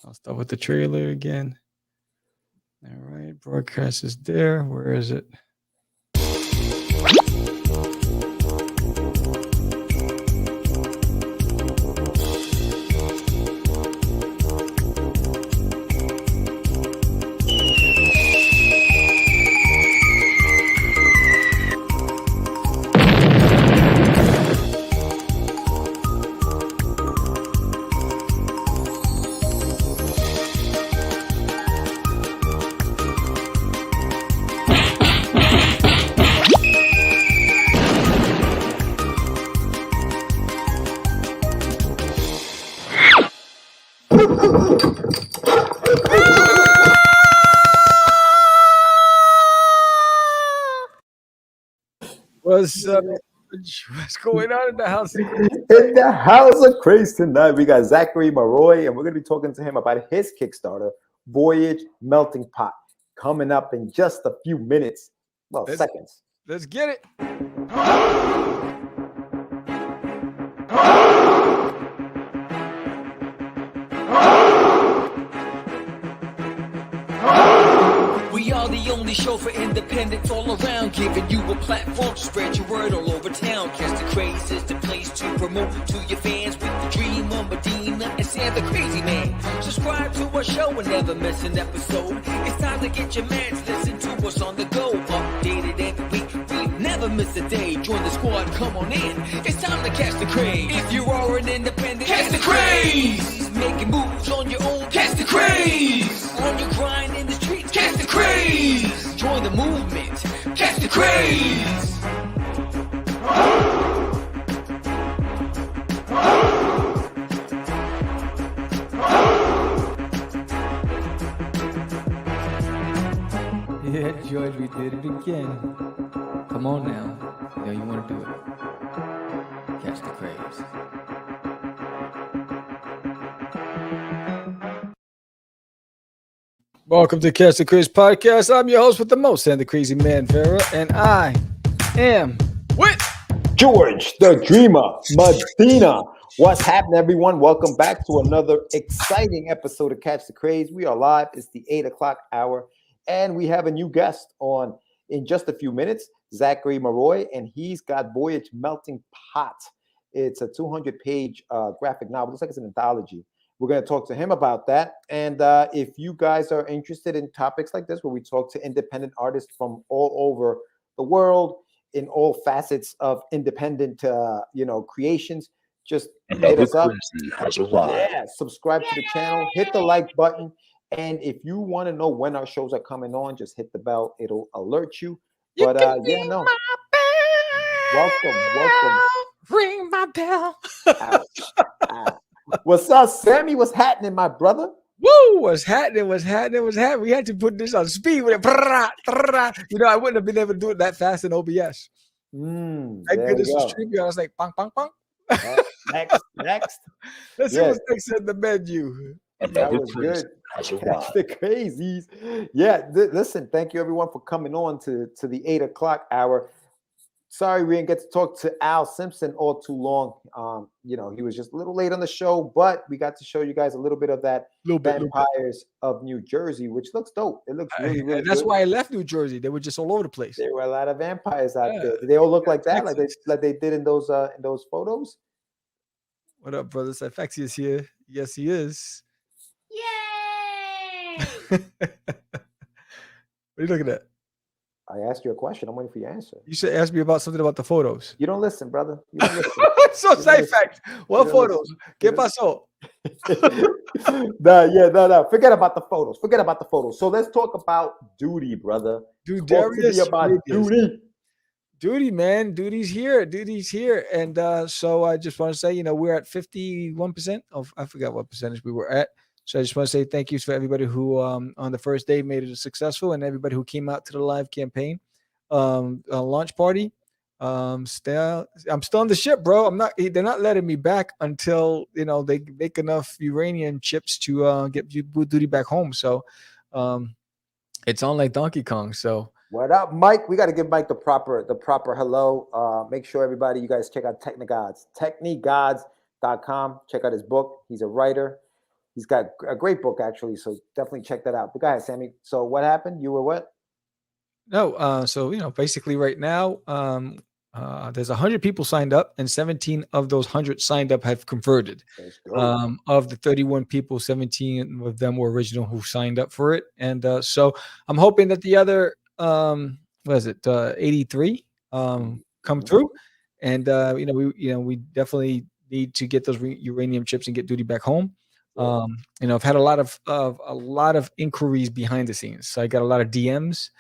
I'll start with the trailer again. All right, broadcast is there. Where is it? What's up? What's going on in the house? In the house of Craze tonight, we got Zackary Marois, and we're going to be talking to him about his Kickstarter, Voyage Melting Pot, coming up in just a few minutes. Well, seconds. Let's get it. We are the only show for independents all around, giving you a platform to spread your word all over town. Catch the Craze is the place to promote to your fans with the dream of Medina and Sam the Crazy Man. Subscribe to our show and never miss an episode. It's time to get your mans, listen to us on the go. Updated every week, we never miss a day. Join the squad, come on in. It's time to catch the Craze. If you are an independent, catch the Craze. Making moves on your own, catch the Craze. On your grind in the streets, catch the Craze. Join the movement, catch the Craze. Yeah, George, we did it again. Come on now. Yeah, you want to do it. Catch the Craze. Welcome to Catch the Craze podcast. I'm your host with the most, and the Crazy Man Vera, and I am with George, the Dreamer, Medina. What's happening, everyone? Welcome back to another exciting episode of Catch the Craze. We are live. It's the 8 o'clock hour, and we have a new guest on in just a few minutes, Zackary Marois, and he's got Voyage Melting Pot. It's a 200-page graphic novel. Looks like it's an anthology. We're going to talk to him about that. And if you guys are interested in topics like this, where we talk to independent artists from all over the world, in all facets of independent, creations, just hit us up. Yeah, subscribe to the channel, hit the like button. And if you want to know when our shows are coming on, just hit the bell. It'll alert you. But welcome. Ring my bell. What's up, Sammy? What's happening, my brother? Woo! What's happening? We had to put this on speed with it. I wouldn't have been able to do it that fast in OBS. Thank goodness was trippy. I was like, bang, bang, bang. Next. Let's see what's next in the menu. That was good. Catch the Crazies. Yeah, listen, thank you, everyone, for coming on to the 8 o'clock hour. Sorry we didn't get to talk to Al Simpson all too long. He was just a little late on the show, but we got to show you guys a little bit of that Vampires of New Jersey, which looks dope. It looks really, really That's good. why I left New Jersey. They were just all over the place. There were a lot of vampires out there. They all look like that, like they did in those photos. What up, brother? Cyfaxi is here. Yes, he is. Yay! What are you looking at? I asked you a question. I'm waiting for your answer. You should ask me about something about the photos. You don't listen, brother. You don't listen. So Cyfax, what photos? ¿Qué pasó? No. Forget about the photos. So let's talk about Duty, brother. Dude, Duty, man. Duty's here. And so I just want to say, we're at 51%. I forgot what percentage we were at. So I just want to say thank you for everybody who on the first day made it successful, and everybody who came out to the live campaign launch party. I'm still on the ship, bro. They're not letting me back until they make enough uranium chips to get Duty back home. So it's on like Donkey Kong. So what up, Mike? We got to give Mike the proper hello. Make sure everybody, you guys check out Technigods, technigods.com. Check out his book. He's a writer. He's got a great book actually, so definitely check that out. But go ahead, Sammy. So what happened? You were what? No, so basically right now, there's 100 people signed up, and 17 of those 100 signed up have converted. Let's go. Of the 31 people, 17 of them were original who signed up for it, and so I'm hoping that the other, what is it, 83 come through, and we definitely need to get those uranium chips and get Duty back home. I've had a lot of inquiries behind the scenes, so I got a lot of DMs.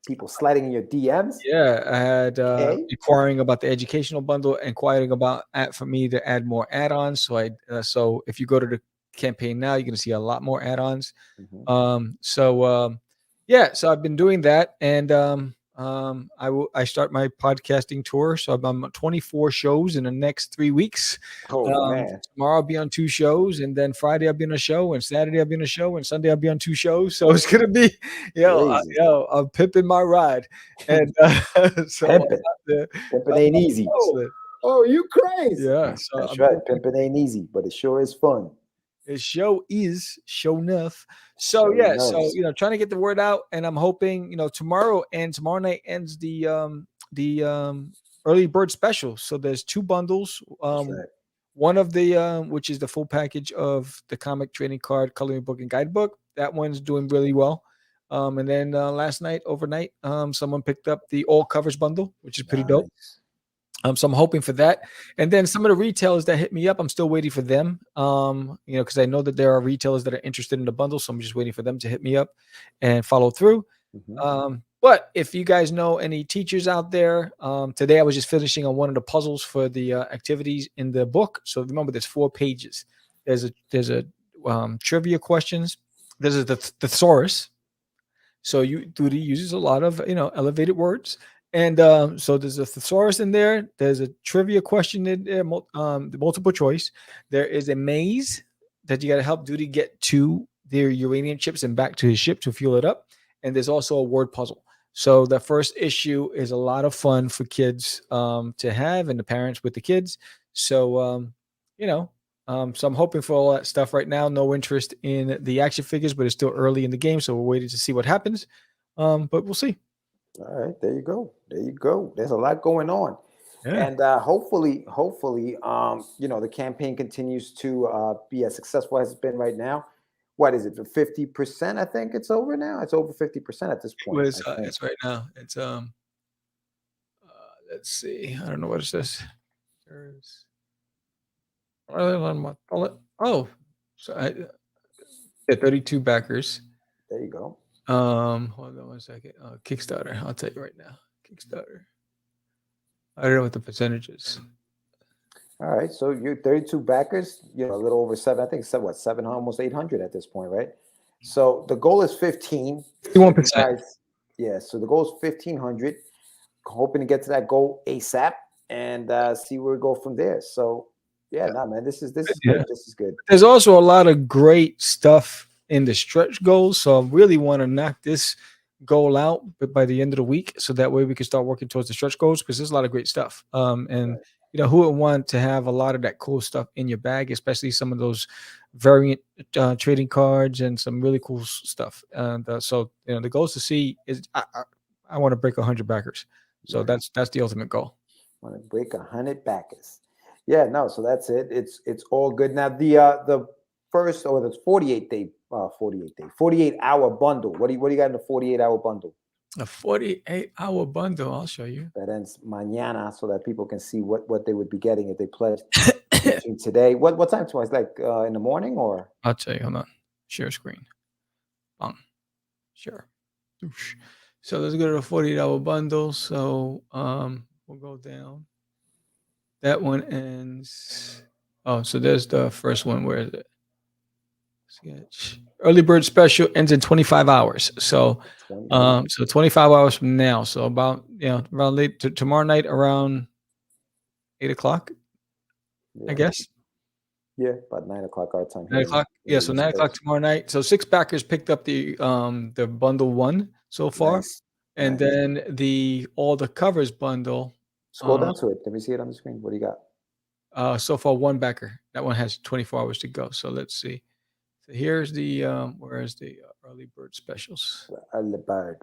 People sliding in your DMs. Yeah, I had Okay. inquiring about the educational bundle, inquiring about for me to add more add-ons. So if you go to the campaign now, you're going to see a lot more add-ons. So I've been doing that, and I start my podcasting tour. So I'm on 24 shows in the next 3 weeks. Oh man. Tomorrow I'll be on 2 shows, and then Friday I'll be on a show, and Saturday I'll be on a show, and Sunday I'll be on 2 shows. So it's gonna be, Crazy. I'm pimping my ride, and so Pimping ain't easy. Oh, you crazy? Yeah, so that's right. Pimping ain't easy, but it sure is fun. The show is show enough. So yeah, so trying to get the word out, and I'm hoping tomorrow night ends the early bird special. So there's 2 bundles. One of the which is the full package of the comic trading card, coloring book, and guidebook. That one's doing really well. And then overnight, someone picked up the all covers bundle, which is pretty dope. So I'm hoping for that. And then some of the retailers that hit me up, I'm still waiting for them. Because I know that there are retailers that are interested in the bundle, so I'm just waiting for them to hit me up and follow through. But if you guys know any teachers out there, today I was just finishing on one of the puzzles for the activities in the book. So remember, there's 4 pages. There's a trivia questions. There's a thesaurus. So Duty uses a lot of elevated words. And so there's a thesaurus in there. There's a trivia question in there, multiple choice. There is a maze that you got to help Duty get to their uranium chips and back to his ship to fuel it up. And there's also a word puzzle. So the first issue is a lot of fun for kids to have, and the parents with the kids. So, so I'm hoping for all that stuff right now. No interest in the action figures, but it's still early in the game. So we're waiting to see what happens. But we'll see. All right, there you go. There's a lot going on, and hopefully, the campaign continues to be as successful as it's been right now. What is it? 50%? I think it's over now. It's over 50% at this point. It's right now. It's let's see. I don't know what it says. Oh, so 32 backers. There you go. Hold on 1 second. Kickstarter. I'll tell you right now. Kickstarter. I don't know what the percentage is. All right, so you're 32 backers. A little over 7. I think it's almost 800 at this point, right? So the goal is 15. 51%. Yeah. So the goal is 1,500. Hoping to get to that goal ASAP and see where we go from there. So man, this is good. This is good. There's also a lot of great stuff in the stretch goals, so I really want to knock this goal out by the end of the week, so that way we can start working towards the stretch goals, because there's a lot of great stuff. And who would want to have a lot of that cool stuff in your bag, especially some of those variant trading cards and some really cool stuff. And so the goal is to see is I want to break 100 backers. So that's the ultimate goal. Want to break 100 backers. Yeah, no, so that's it. It's all good. Now the first, or the 48-hour bundle. What do you got in the 48-hour bundle? A 48-hour bundle. I'll show you. That ends mañana, so that people can see what they would be getting if they pledged today. What time tomorrow? It's like in the morning, or? I'll tell you. Hold on. Share screen. Share. So let's go to the 48-hour bundle. So we'll go down. That one ends. Oh, so there's the first one. Where is it? Sketch. Early bird special ends in 25 hours. So 25 hours from now. So about around late tomorrow night around 8 o'clock. I guess. Yeah, about 9 o'clock our time. 9 o'clock. Yeah, so 9 o'clock tomorrow night. So 6 backers picked up the bundle 1 so far. Nice. And then all the covers bundle. Scroll down to it. Let me see it on the screen. What do you got? So far, one backer. That one has 24 hours to go. So let's see. So here's the where's the early bird specials? Early bird.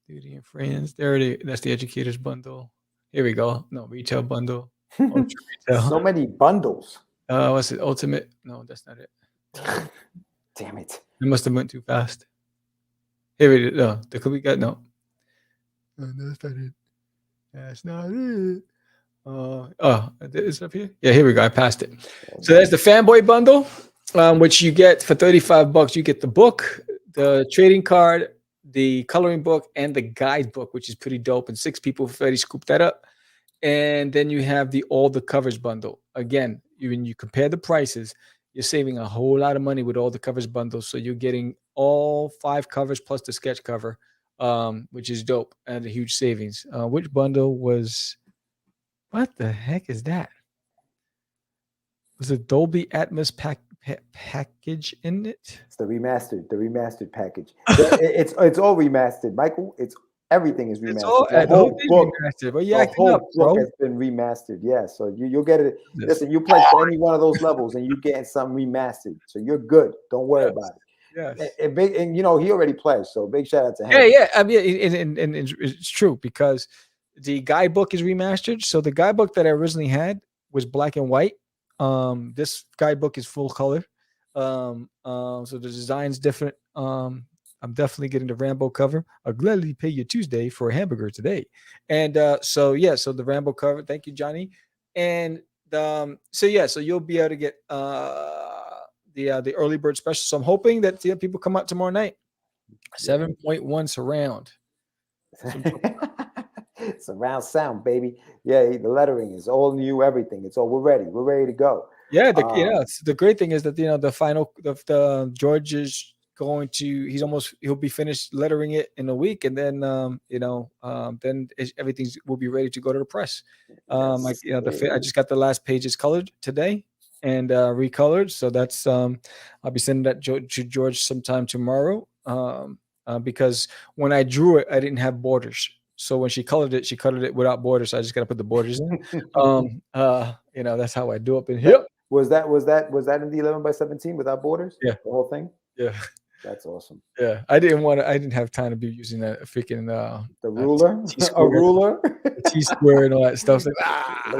Duty and Friends. There it is. That's the educators bundle. Here we go. No, retail bundle. Ultra retail. So many bundles. What's it? Ultimate? No, that's not it. Damn it. I must have went too fast. Here we go. No, the could we got no. No, that's not it. That's not it. Is it up here? Yeah, here we go. I passed it. So that's the fanboy bundle, which you get for $35. You get the book, the trading card, the coloring book, and the guidebook, which is pretty dope. And 6 people have already scooped that up. And then you have the all the covers bundle. Again, when you compare the prices, you're saving a whole lot of money with all the covers bundles. So you're getting all 5 covers plus the sketch cover, which is dope and a huge savings. Which bundle was? What the heck is that? Was it Dolby Atmos package in it? It's the remastered package. it's all remastered, Michael. Everything is remastered. It's all, the whole book, remastered. Well, yeah, the whole book has been remastered. Yeah, so you'll get it. Listen, you play for any one of those levels, and you get some remastered, so you're good. Don't worry about it. Yes. And he already plays, so big shout out to him. Yeah. I mean, and it's true because the guidebook is remastered. So the guidebook that I originally had was black and white. This guidebook is full color. So the design's different. I'm definitely getting the Rambo cover. I'll gladly pay you Tuesday for a hamburger today. And so the Rambo cover. Thank you, Johnny. And so you'll be able to get the early bird special. So I'm hoping that people come out tomorrow night. 7.1 surround. Surround sound, baby. Yeah, the lettering is all new. Everything. It's all. We're ready to go. Yeah, the great thing is that the final the George is going to he'll be finished lettering it in a week, and then then everything will be ready to go to the press. I just got the last pages colored today and recolored, so that's I'll be sending that to George sometime tomorrow, because when I drew it I didn't have borders, so when she colored it without borders, so I just got to put the borders in. That's how I do up in here. Was that in the 11x17 without borders? Yeah, the whole thing. Yeah. That's awesome. Yeah, I didn't have time to be using that freaking the ruler, a ruler, T-square, and all that stuff. Like,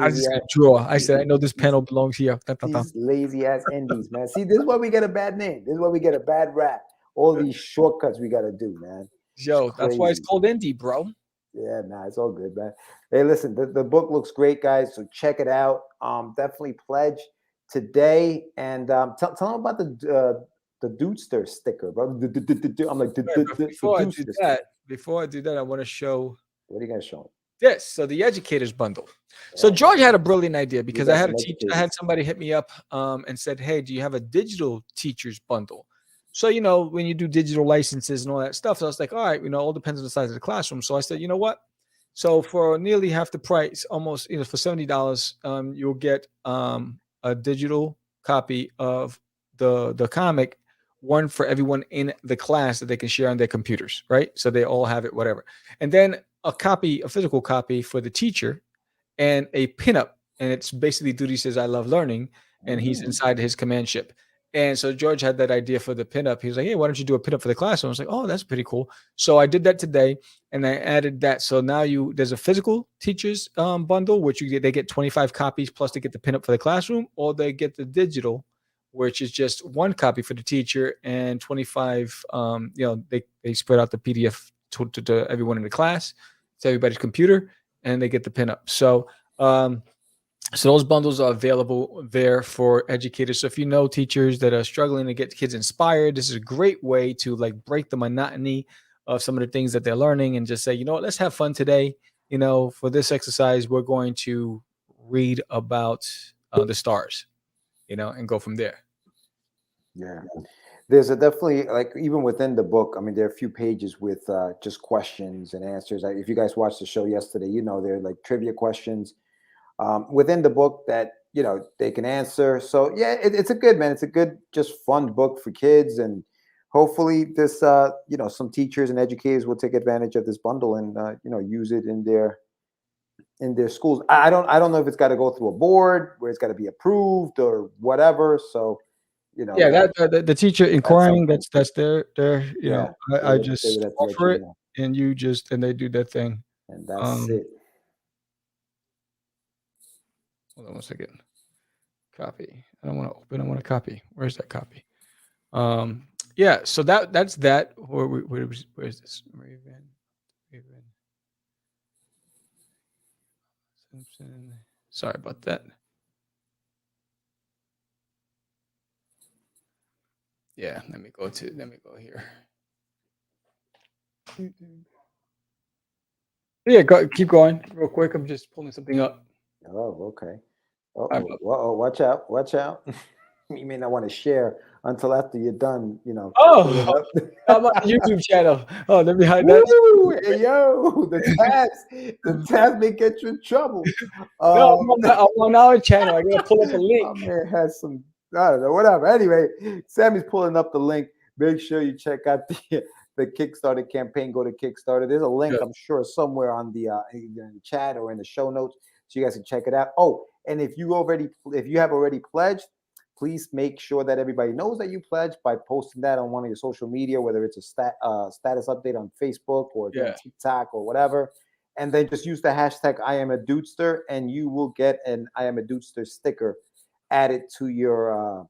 I just draw. I said, I know this panel belongs here. These lazy ass indies, man. See, this is why we get a bad name. This is why we get a bad rap. All these shortcuts we got to do, man. Yo, that's why it's called indie, bro. Yeah, it's all good, man. Hey, listen, the book looks great, guys. So check it out. Definitely pledge today, and tell them about the Dudester sticker, bro. I'm like, before I do that, I want to show. What are you gonna show? This. So the educators bundle. So George had a brilliant idea because I had somebody hit me up and said, "Hey, do you have a digital teachers bundle?" So when you do digital licenses and all that stuff, so I was like, all right, all depends on the size of the classroom. So I said, you know what? So for nearly half the price, almost for $70, you'll get a digital copy of the comic, one for everyone in the class that they can share on their computers, right? So they all have it, whatever. And then a physical copy for the teacher, and a pinup. And it's basically Duty Says I Love Learning, and he's inside his command ship. And so George had that idea for the pinup. He was like, hey, why don't you do a pinup for the classroom? I was like, oh, that's pretty cool. So I did that today, and I added that. So now there's a physical teachers bundle, which they get 25 copies plus they get the pinup for the classroom, or they get the digital, which is just 1 copy for the teacher and 25. They spread out the PDF to everyone in the class, to everybody's computer, and they get the pinup. So those bundles are available there for educators. So if you know teachers that are struggling to get kids inspired, this is a great way to break the monotony of some of the things that they're learning and just say, you know what, let's have fun today. For this exercise, we're going to read about the stars, and go from there. Yeah. There's definitely, even within the book, I mean, there are a few pages with just questions and answers. If you guys watched the show yesterday, they're like trivia questions within the book that, they can answer. So yeah, it's a good, just fun book for kids. And hopefully this, some teachers and educators will take advantage of this bundle and, use it in their in their schools. I don't know if it's got to go through a board where it's got to be approved or whatever. So, Yeah, the teacher inquiring, that's their yeah, I they just would have to let offer you it, know, and they do that thing. and that's it. Hold on one second. Copy. I don't want to open. I want to copy. Where's that copy? Yeah. So that's that. Where's this? Raven. Simpson. Sorry about that. Yeah. Let me go here. Yeah. Keep going real quick. I'm just pulling something up. Oh, okay. Uh-oh, watch out, watch out. You may not want to share until after you're done, Oh, I'm on the YouTube channel. Oh, let me hide that. Woo, hey, yo, the tabs may get you in trouble. No, I'm on our channel. I gotta pull up a link. My man has some, I don't know, whatever. Anyway, Sammy's pulling up the link. Make sure you check out the Kickstarter campaign. Go to Kickstarter. There's a link, I'm sure, somewhere on the in the chat or in the show notes, so you guys can check it out. Oh, and if you have already pledged, please make sure that everybody knows that you pledged by posting that on one of your social media, whether it's a status update on Facebook or TikTok or whatever. And then just use the hashtag I am a Dudester, and you will get an I am a Dudester sticker added to your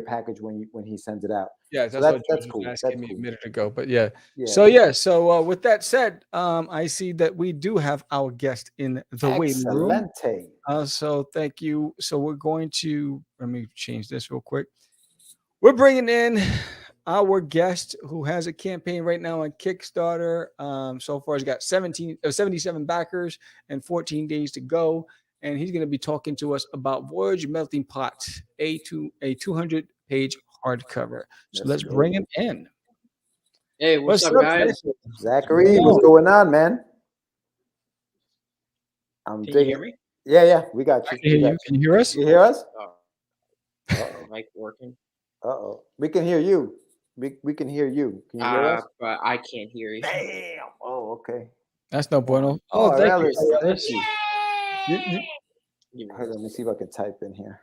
package when he sends it out. Yeah, so that's cool. Asking me a minute ago, but yeah. So with that said, I see that we do have our guest in the waiting room. So thank you. So we're going to let me change this real quick. We're bringing in our guest who has a campaign right now on Kickstarter. So far, he's got 77 backers and 14 days to go. And he's going to be talking to us about Voyage Melting Pot, a 200-page hardcover. So let's bring him in. Hey, what's up, guys? Zackary, what's going on, man? Can you hear me? Yeah, we got you. Can you hear us? You hear us? Mic working? We can hear you. We can hear you. Can you hear us? But I can't hear you. Damn. Oh, okay. That's no bueno. Thank you. Thank you. Let me see if I can type in here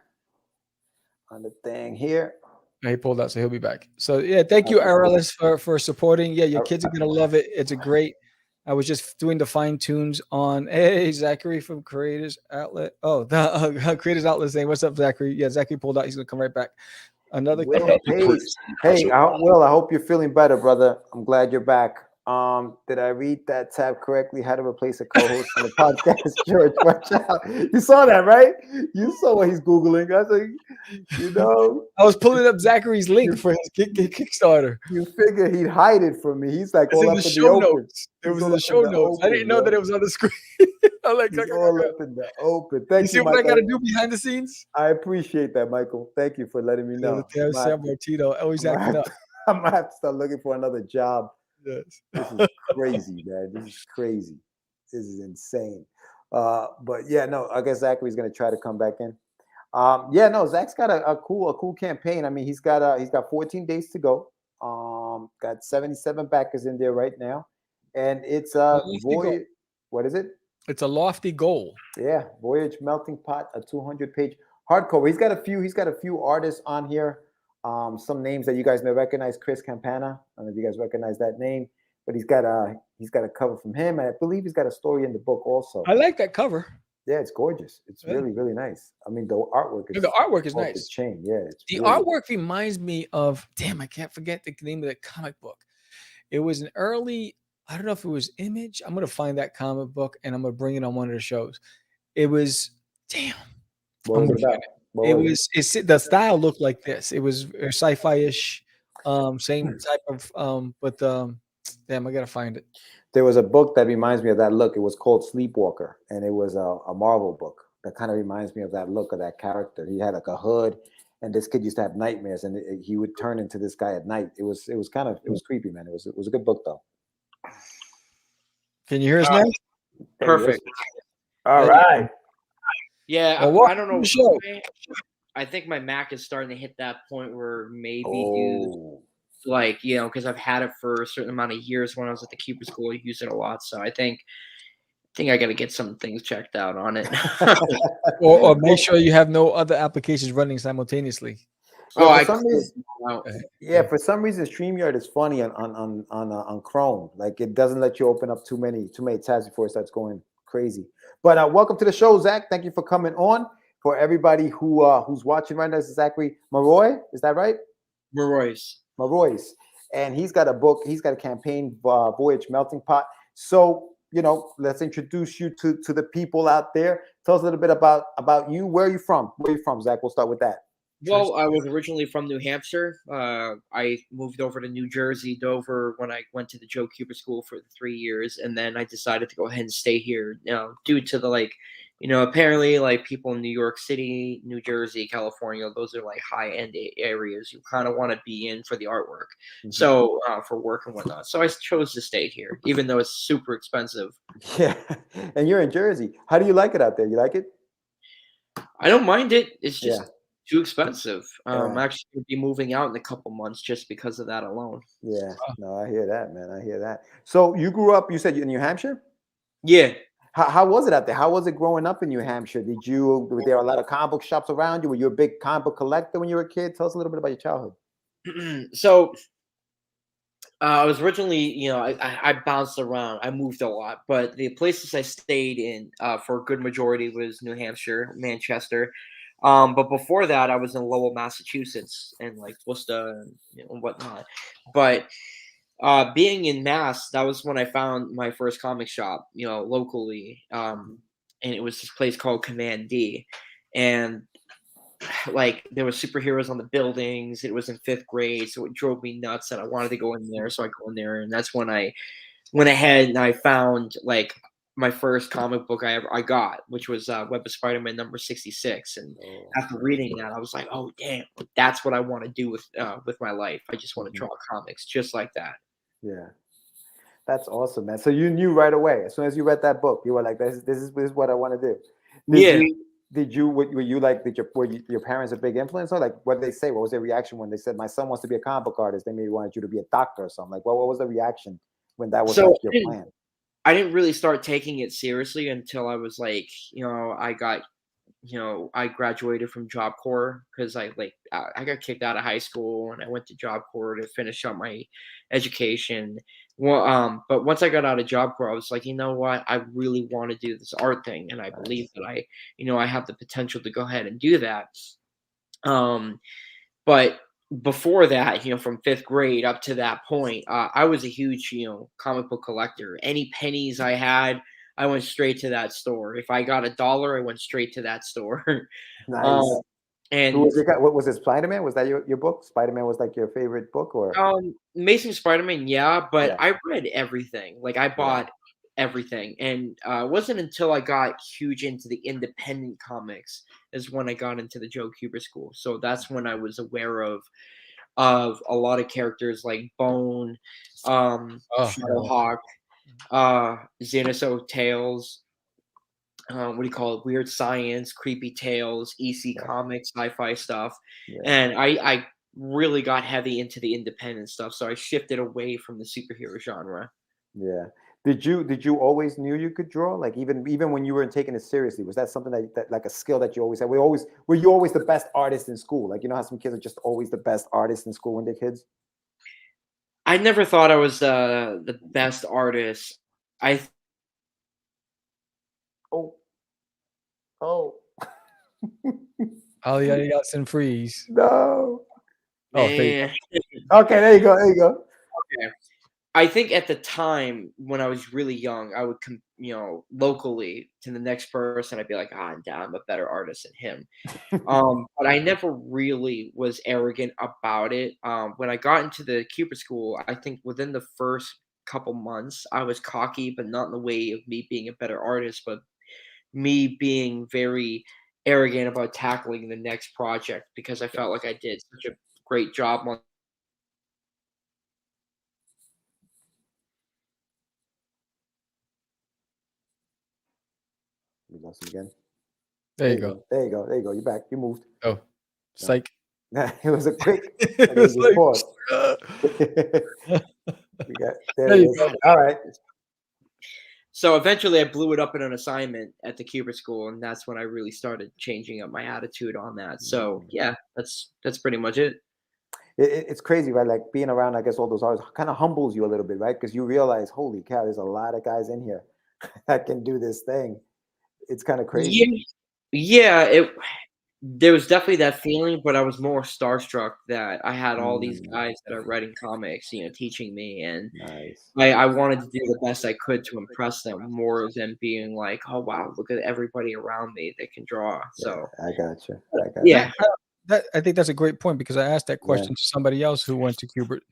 on the thing here. He pulled out, so he'll be back. So yeah, thank you, RLS, for supporting. Yeah, your kids are gonna love it. It's a great. I was just doing the fine tunes on. Hey, Zackary from Creators Outlet. Oh, the Creators Outlet saying, "What's up, Zackary?" Yeah, Zackary pulled out. He's gonna come right back. Another. Hey, Will. I hope you're feeling better, brother. I'm glad you're back. Did I read that tab correctly? How to replace a co-host on the podcast? George, watch out. You saw that, right? You saw what he's Googling. I was like, I was pulling up Zackary's link for his Kickstarter. You figure he'd hide it from me. He's like all up in the show open. Notes. It was in the show notes. I didn't know that it was on the screen. I'm like, all up in the open. Thank you, see what I got to do behind the scenes? I appreciate that, Michael. Thank you for letting me know. Sam Martino always acting up. I'm going to have to start looking for another job. Yes. This is crazy, man. This is crazy. This is insane. But yeah, no, I guess Zackary's gonna try to come back in. Zach's got a cool campaign. I mean, he's got 14 days to go. Got 77 backers in there right now, and it's Voyage. What is it? It's a lofty goal. Yeah, Voyage Melting Pot, a 200-page hardcover. He's got a few artists on here. Some names that you guys may recognize. Chris Campana. I don't know if you guys recognize that name, but he's got a cover from him, and I believe he's got a story in the book also. I like that cover. Yeah, it's gorgeous. It's really, really nice. I mean, the artwork is nice. Chain. Yeah, the artwork reminds me of. Damn, I can't forget the name of the comic book. It was an early. I don't know if it was Image. I'm gonna find that comic book and I'm gonna bring it on one of the shows. It was damn. What was it about? The style looked like this. It was sci-fi-ish, same type of damn, I gotta find it. There was a book that reminds me of that look. It was called Sleepwalker, and it was a Marvel book that kind of reminds me of that look of that character. He had like a hood, and this kid used to have nightmares, and he would turn into this guy at night. It was creepy, man. It was a good book though. Can you hear us now? Perfect. All right. Yeah, I don't know. I think my Mac is starting to hit that point where maybe because I've had it for a certain amount of years when I was at the Cooper School, I used it a lot. So I think think I got to get some things checked out on it. or make sure you have no other applications running simultaneously. For some reason, StreamYard is funny on Chrome. Like it doesn't let you open up too many tabs before it starts going crazy. But welcome to the show, Zach. Thank you for coming on. For everybody who's watching right now, this is Zackary Marois. Is that right? Marois. And he's got a book. He's got a campaign, Voyage Melting Pot. So, let's introduce you to the people out there. Tell us a little bit about you. Where are you from? Zach? We'll start with that. Well, I was originally from New Hampshire. I moved over to New Jersey, Dover, when I went to the Joe Cuba School for 3 years, and then I decided to go ahead and stay here. Due to the apparently people in New York City, New Jersey, California, those are high-end areas you kind of want to be in for the artwork. Mm-hmm. So for work and whatnot. So I chose to stay here, even though it's super expensive. Yeah, and you're in Jersey. How do you like it out there? You like it? I don't mind it. It's just too expensive. I'm actually going to be moving out in a couple months just because of that alone. Yeah, no, I hear that, man. I hear that. So you grew up, you said in New Hampshire? Yeah. How was it out there? How was it growing up in New Hampshire? Were there a lot of comic book shops around you? Were you a big comic book collector when you were a kid? Tell us a little bit about your childhood. So I was originally, I bounced around. I moved a lot, but the places I stayed in for a good majority was New Hampshire, Manchester. But before that, I was in Lowell, Massachusetts, and Worcester and whatnot. But being in Mass, that was when I found my first comic shop, locally. And it was this place called Command D. And there were superheroes on the buildings. It was in 5th grade, so it drove me nuts that I wanted to go in there. So I go in there, and that's when I went ahead and I found my first comic book I got, which was Web of Spider-Man number 66. And after reading that, I was like, oh damn, that's what I want to do with my life. I just want to draw comics just like that. Yeah, that's awesome, man. So you knew right away as soon as you read that book, you were like, this is what I want to do. Were your parents a big influence? Or what did they say? What was their reaction when they said, my son wants to be a comic book artist? They maybe wanted you to be a doctor or something. What was the reaction when that was your plan? I didn't really start taking it seriously until I was I graduated from Job Corps because I got kicked out of high school and I went to Job Corps to finish up my education. Well, but once I got out of Job Corps, I was like, you know what, I really want to do this art thing, and I believe that I have the potential to go ahead and do that. But before that, from 5th grade up to that point, I was a huge, comic book collector. Any pennies I had, I went straight to that store. If I got $1, I went straight to that store. Nice. And what was it? Spider-Man? Was that your book? Spider-Man was your favorite book, or? Amazing Spider-Man, yeah. But I read everything. I bought everything, and it wasn't until I got huge into the independent comics is when I got into the Joe Cuba School. So that's when I was aware of a lot of characters like Bone, Shadowhawk, Xenoso Tales, what do you call it? Weird Science, Creepy Tales, EC Comics, sci-fi stuff. Yeah. And I really got heavy into the independent stuff. So I shifted away from the superhero genre. Yeah. Did you always knew you could draw? Even when you weren't taking it seriously, was that something that a skill that you always had? Were you always the best artist in school? How some kids are just always the best artists in school when they're kids? I never thought I was the best artist. Oh, yeah, you got some freeze. No. Okay, there you go. Okay. I think at the time when I was really young, I would locally to the next person, I'd be like, I'm a better artist than him. But I never really was arrogant about it. When I got into the Cuba School, I think within the first couple months, I was cocky, but not in the way of me being a better artist, but me being very arrogant about tackling the next project because I felt like I did such a great job on. We lost him again. There you go. There you go. You're back. You moved. Oh, psych. It was a quick. It was pause. There you go. All right. So eventually I blew it up in an assignment at the Cuber school, and that's when I really started changing up my attitude on that. So yeah, that's pretty much it. It's crazy, right? Like being around, I guess, all those artists kind of humbles you a little bit, right? Because you realize, holy cow, there's a lot of guys in here that can do this thing. It's kind of crazy. Yeah, yeah, there was definitely that feeling, but I was more starstruck that I had all these guys that are writing comics, teaching me, and Nice. I wanted to do the best I could to impress them more than being like, oh wow, look at everybody around me that can draw. So I got you. I got yeah, I think that's a great point because I asked that Yeah. question to somebody else who went to Cubert.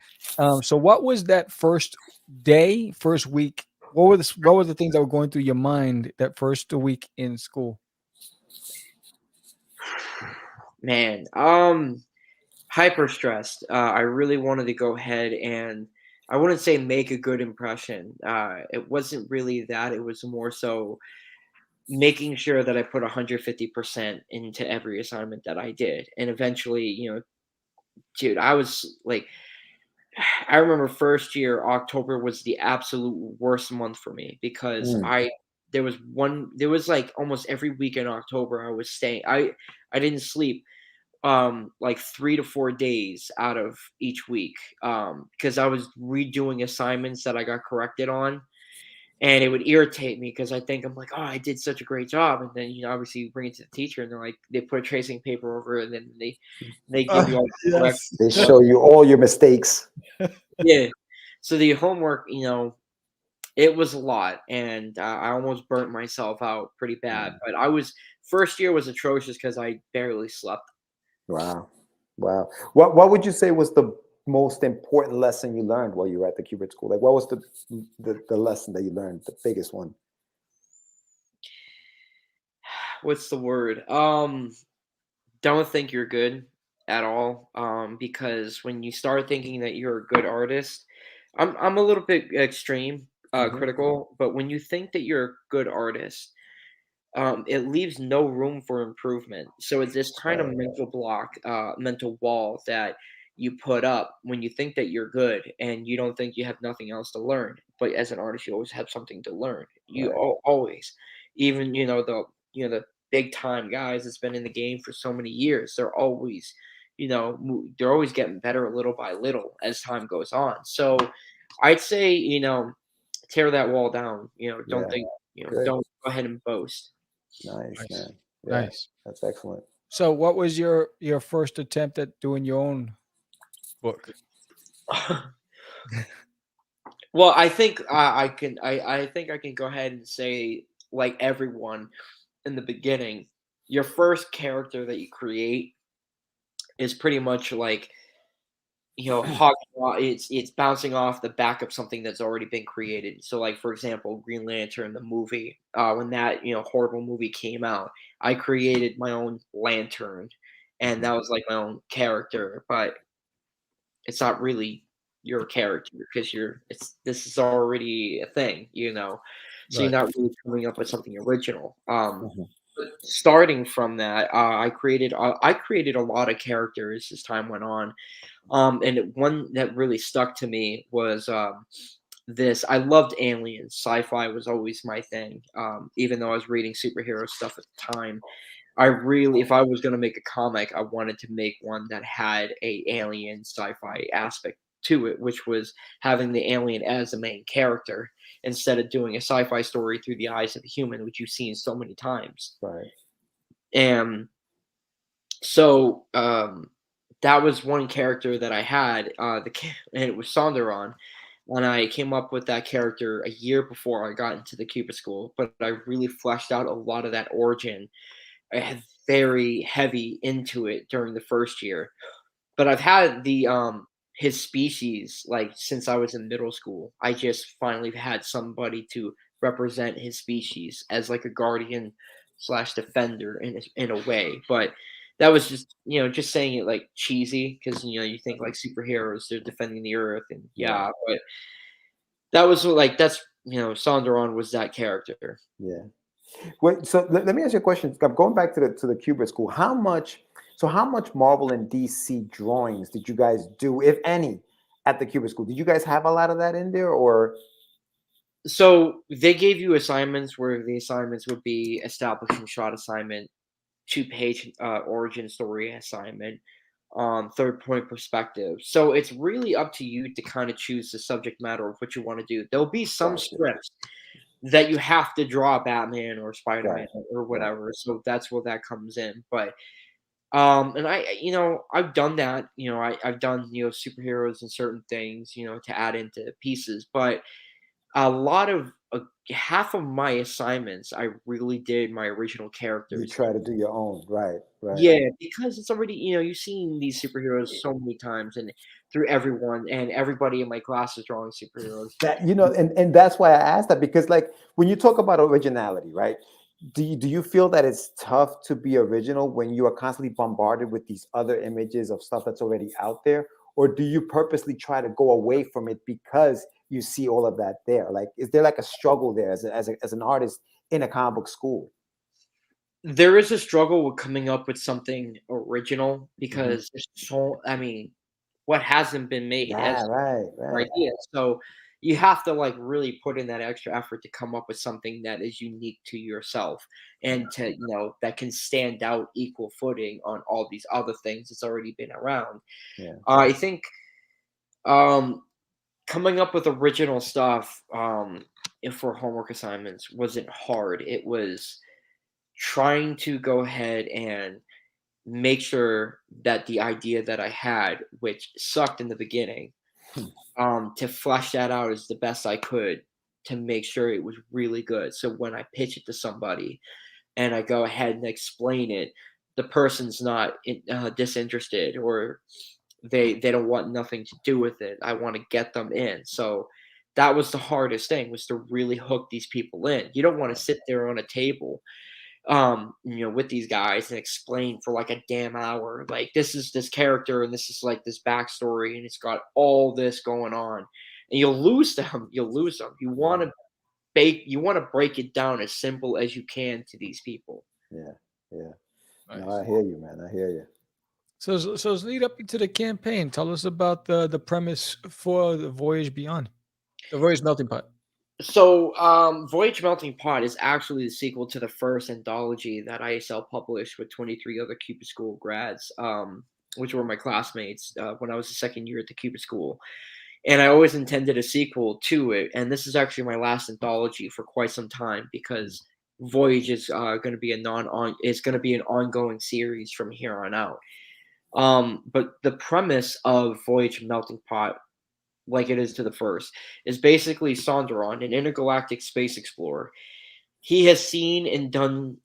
So what was that first day, first week? What were the things that were going through your mind that first week in school? man, hyper stressed. I really wanted to go ahead and I wouldn't say make a good impression. It wasn't really that. It was more so making sure that I put 150% into every assignment that I did. And eventually, dude, I was like, I remember first year, October was the absolute worst month for me because there was like almost every week in October I was staying. I didn't sleep like 3 to 4 days out of each week because I was redoing assignments that I got corrected on, and it would irritate me because I'm like, oh, I did such a great job, and then obviously you bring it to the teacher and they're like, they put a tracing paper over it, and then they give you all the correct. They show you all your mistakes. Yeah, so the homework, it was a lot, and I almost burnt myself out pretty bad. But first year was atrocious because I barely slept. Wow. What would you say was the most important lesson you learned while you were at the Cubert school? Like, what was the lesson that you learned, the biggest one? What's the word? Don't think you're good at all. Because when you start thinking that you're a good artist, I'm a little bit extreme, critical, but when you think that you're a good artist, it leaves no room for improvement. So it's this kind of mental block, mental wall that you put up when you think that you're good and you don't think you have nothing else to learn. But as an artist, you always have something to learn. You always, even the big time guys that's been in the game for so many years, they're always, they're always getting better little by little as time goes on. So I'd say, tear that wall down. Don't think, Good. don't go ahead and boast. Nice, man. Yeah, Nice. that's excellent. So what was your first attempt at doing your own book? Well, I think I can. I think I can go ahead and say, like everyone in the beginning, your first character that you create is pretty much like it's bouncing off the back of something that's already been created. So, like for example, Green Lantern, the movie, when that horrible movie came out, I created my own lantern, and that was like my own character, but it's not really your character because this is already a thing, so you're not really coming up with something original. But starting from that, I created a lot of characters as time went on, and one that really stuck to me was this. I loved aliens. Sci-fi was always my thing, even though I was reading superhero stuff at the time. If I was going to make a comic, I wanted to make one that had a alien sci-fi aspect to it, which was having the alien as the main character instead of doing a sci-fi story through the eyes of a human, which you've seen so many times. Right. And so that was one character that I had, and it was Sonderon. And I came up with that character a year before I got into the Cuba school, but I really fleshed out a lot of that origin. I had very heavy into it during the first year, but I've had his species like since I was in middle school. I just finally had somebody to represent his species as like a guardian / defender in a way. But that was just just saying it like cheesy because you think like superheroes, they're defending the earth, and but that was like that's Sonderon was that character. Yeah. Wait, so let me ask you a question. I'm going back to the Cuba school. How much Marvel and DC drawings did you guys do, if any, at the Cuba school? Did you guys have a lot of that in there, or? So they gave you assignments where the assignments would be establishing shot assignment, 2-page origin story assignment, third point perspective. So it's really up to you to kind of choose the subject matter of what you want to do. There'll be some Gotcha. scripts that you have to draw Batman or Spider-Man Right. or Right. whatever. So that's where that comes in. But and I've done that. I've done superheroes and certain things to add into pieces. But a lot of half of my assignments, I really did my original You characters. try to do your own. Right. Right. Yeah, because it's already, you've seen these superheroes so many times and through everyone, and everybody in my class is drawing superheroes. That and that's why I asked that, because like when you talk about originality, right? Do you feel that it's tough to be original when you are constantly bombarded with these other images of stuff that's already out there? Or do you purposely try to go away from it because you see all of that there? Like, is there like a struggle there as an artist in a comic book school? There is a struggle with coming up with something original Mhm. because there's I mean, what hasn't been made Yeah, as right, an right. idea. So you have to like really put in that extra effort to come up with something that is unique to yourself and to, that can stand out equal footing on all these other things that's already been around. Yeah. I think um coming up with original stuff if for homework assignments wasn't hard. It was trying to go ahead and make sure that the idea that I had, which sucked in the beginning, Hmm. to flesh that out as the best I could to make sure it was really good. So when I pitch it to somebody and I go ahead and explain it, the person's not disinterested, or they don't want nothing to do with it. I want to get them in. So that was the hardest thing, was to really hook these people in. You don't want to sit there on a table with these guys and explain for like a damn hour, like this is this character and this is like this backstory and it's got all this going on, and you'll lose them. You'll lose them. Right. You want to break it down as simple as you can to these people. Yeah. Yeah. No, Nice. I hear you, man. I hear you. So as lead up into the campaign, tell us about the premise for the Voyage Beyond, the Voyage Melting Pot. So, Voyage Melting Pot is actually the sequel to the first anthology that ISL published with 23 other Cupid School grads, which were my classmates when I was the second year at the Cupid School. And I always intended a sequel to it. And this is actually my last anthology for quite some time, because Voyage is going to be it's going to be an ongoing series from here on out. But the premise of Voyage Melting Pot, like it is to the first, is basically Sonderon, an intergalactic space explorer. He has seen and done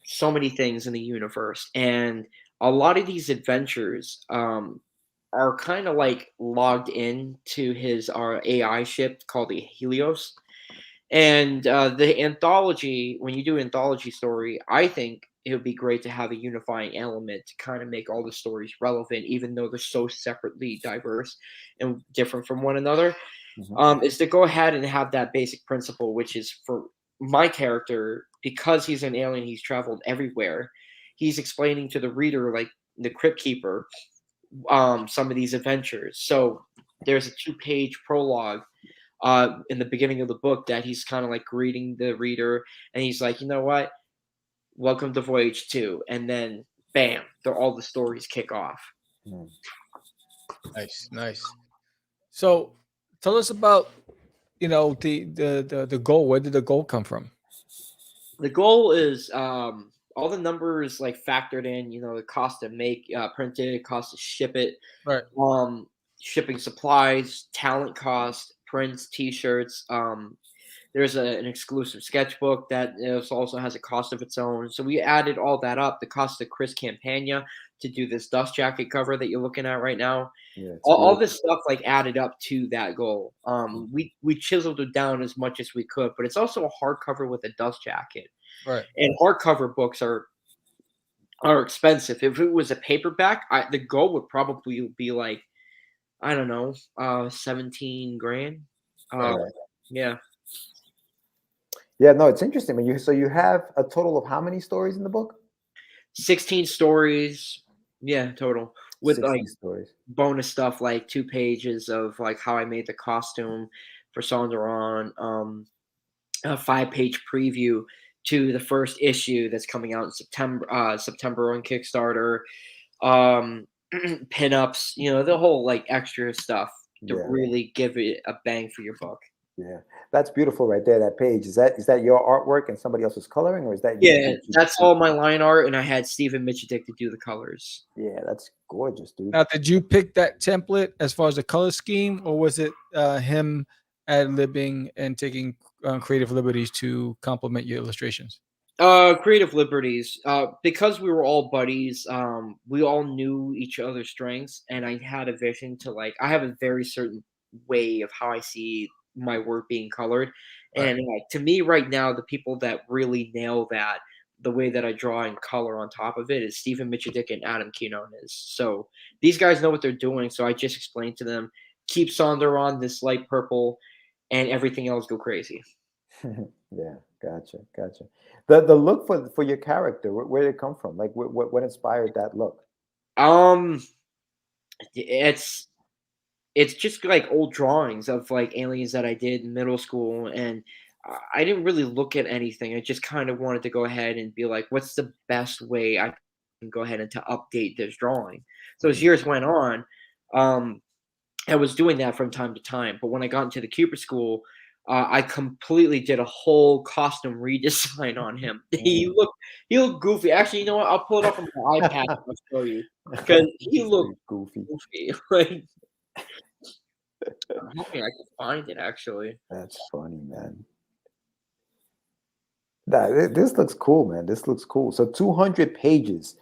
so many things in the universe, and a lot of these adventures are kind of like logged in to his AI ship called the Helios. And the anthology, when you do an anthology story, I think it would be great to have a unifying element to kind of make all the stories relevant, even though they're so separately diverse and different from one another. Mhm. Is to go ahead and have that basic principle, which is for my character, because he's an alien, he's traveled everywhere. He's explaining to the reader, like the Crypt Keeper, some of these adventures. So there's a 2-page prologue in the beginning of the book that he's kind of like greeting the reader, and he's like, you know what, welcome to Voyage 2, and then bam, all the stories kick off. Mm. Nice, nice. So tell us about the goal. Where did the goal come from? The goal is all the numbers like factored in, the cost to make print it, cost to ship it, Right. um shipping supplies, talent cost, prints, t-shirts. There's an exclusive sketchbook that also has a cost of its own. So we added all that up. The cost of Chris Campagna to do this dust jacket cover that you're looking at right now. Yeah, it's All beautiful. this stuff like added up to that goal. Mm. We chiseled it down as much as we could, but it's also a hardcover with a dust jacket. Right. And hardcover books are expensive. If it was a paperback, the goal would probably be like, I don't know, 17 grand. Uh, Right. yeah. Yeah, no, it's interesting. You have a total of how many stories in the book? 16 stories, yeah, total, with like 16 stories. bonus stuff like 2 pages of like how I made the costume, for Sonderon, a 5-page preview to the first issue that's coming out in September on Kickstarter, pinups, the whole like extra stuff to Yeah. really give it a bang for your buck. Yeah, that's beautiful right there. That page, is that your artwork and somebody else's coloring, or is that you? Yeah, that's all my line art, and I had Stephen Michedick to do the colors. Yeah, that's gorgeous, dude. Now, did you pick that template as far as the color scheme, or was it him ad-libbing and taking creative liberties to complement your illustrations? Creative liberties. Because we were all buddies, we all knew each other's strengths, and I had a vision to I have a very certain way of how I see my work being colored, Right. and to me right now, the people that really nail that, the way that I draw and color on top of it, is Stephen Michedick and Adam Quinones. So these guys know what they're doing. So I just explained to them, keep Sonder on this light purple, and everything else go crazy. Yeah, gotcha. The look for your character, where did it come from? Like, what inspired that look? It's just like old drawings of like aliens that I did in middle school, and I didn't really look at anything. I just kind of wanted to go ahead and be like, what's the best way I can go ahead and to update this drawing? So as years went on, I was doing that from time to time. But when I got into the Cooper School, I completely did a whole costume redesign on him. He looked goofy. Actually, you know what? I'll pull it up on my iPad and I'll show you, because he looked goofy. Like, I'm hoping I can find it. Actually, That's funny, man. This looks cool, man. This looks cool. So 200 pages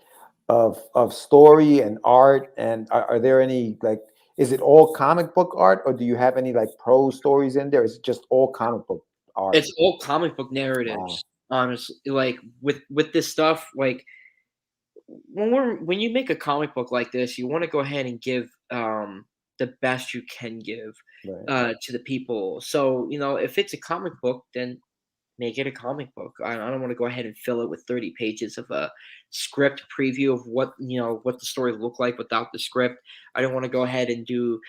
of story and art. And are there any is it all comic book art, or do you have any prose stories in there? Is it just all comic book art? it's all comic book narratives. Wow. Honestly, with this stuff, when you make a comic book like this, you want to go ahead and give the best you can give Right. to the people. So if it's a comic book, then make it a comic book. I don't want to go ahead and fill it with 30 pages of a script preview of what the story look like without the script. I don't want to go ahead and do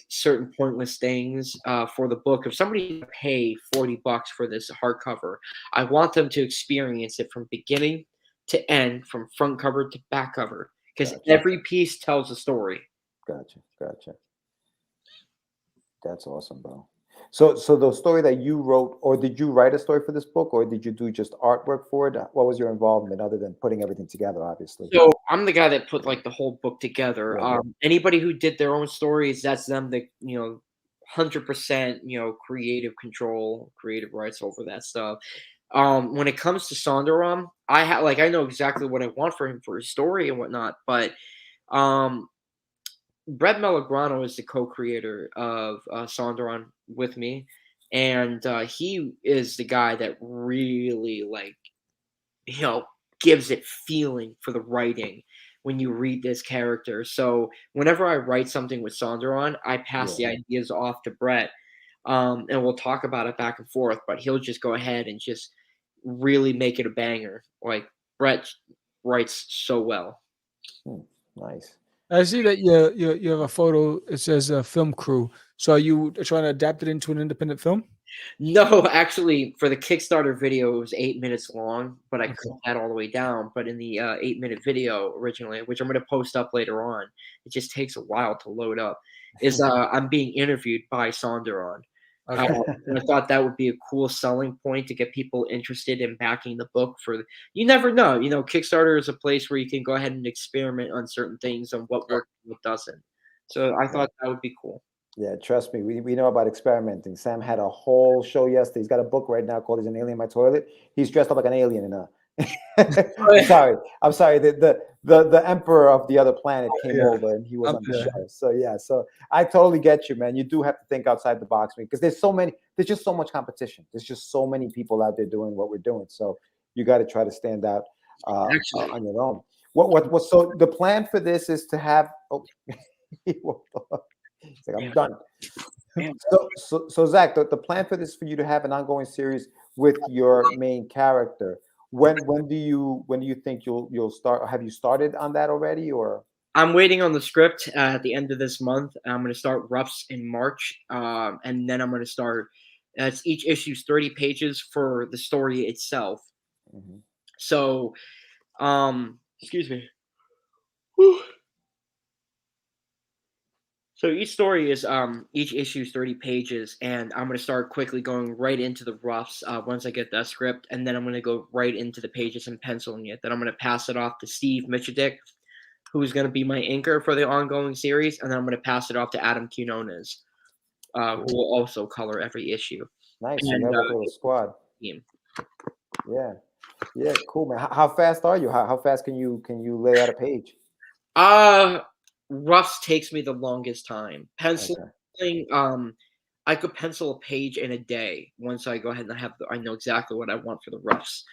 certain pointless things for the book. If somebody pay $40 for this hardcover, I want them to experience it from beginning to end, from front cover to back cover, because Gotcha. every piece tells a story. Gotcha. That's awesome, bro. So the story that you wrote, or did you write a story for this book, or did you do just artwork for it? What was your involvement other than putting everything together, obviously? So I'm the guy that put the whole book together. Yeah. Anybody who did their own stories, that's them. 100% creative control, creative rights over that stuff. When it comes to Sonderon, I know exactly what I want for him for his story and whatnot, but Brett Melograno is the co-creator of Sonderon with me, and he is the guy that really gives it feeling for the writing when you read this character. So whenever I write something with Sonderon, I pass the ideas off to Brett, and we'll talk about it back and forth. But he'll just go ahead and just really make it a banger. Brett writes so well. Nice. I see that you have a photo. It says film crew. So are you trying to adapt it into an independent film? No, actually, for the Kickstarter video, it was 8 minutes long, but I cut that all the way down. But in the 8-minute video originally, which I'm going to post up later on, it just takes a while to load up, is I'm being interviewed by Sonderon. Okay. And I thought that would be a cool selling point to get people interested in backing the book. You never know. Kickstarter is a place where you can go ahead and experiment on certain things and what works and what doesn't. So I thought that would be cool. Yeah, trust me, we know about experimenting. Sam had a whole show yesterday. He's got a book right now called "There's an Alien in My Toilet." He's dressed up like an alien in a. I'm sorry. The emperor of the other planet came over and he was on the show. So I totally get you, man. You do have to think outside the box, because there's just so much competition. There's just so many people out there doing what we're doing. So you got to try to stand out on your own. So the plan for this is to have. He's like, I'm done. So Zach, the plan for this is for you to have an ongoing series with your main character. When do you think you'll start? Have you started on that already, or? I'm waiting on the script at the end of this month. I'm going to start roughs in March, and then I'm going to start. It's each issue's 30 pages for the story itself. Mhm. So, excuse me. Whew. So each story is each issue is 30 pages, and I'm gonna start quickly going right into the roughs once I get that script, and then I'm gonna go right into the pages and penciling it. Then I'm gonna pass it off to Steve Michedick, who's gonna be my inker for the ongoing series, and then I'm gonna pass it off to Adam Quinones, who Cool. will also color every issue. Nice. You And have like a little squad. team. Yeah. Yeah. Cool, man. How fast are you? How fast can you lay out a page? Roughs takes me the longest time. Penciling, Okay. I could pencil a page in a day once I go ahead and I know exactly what I want for the roughs.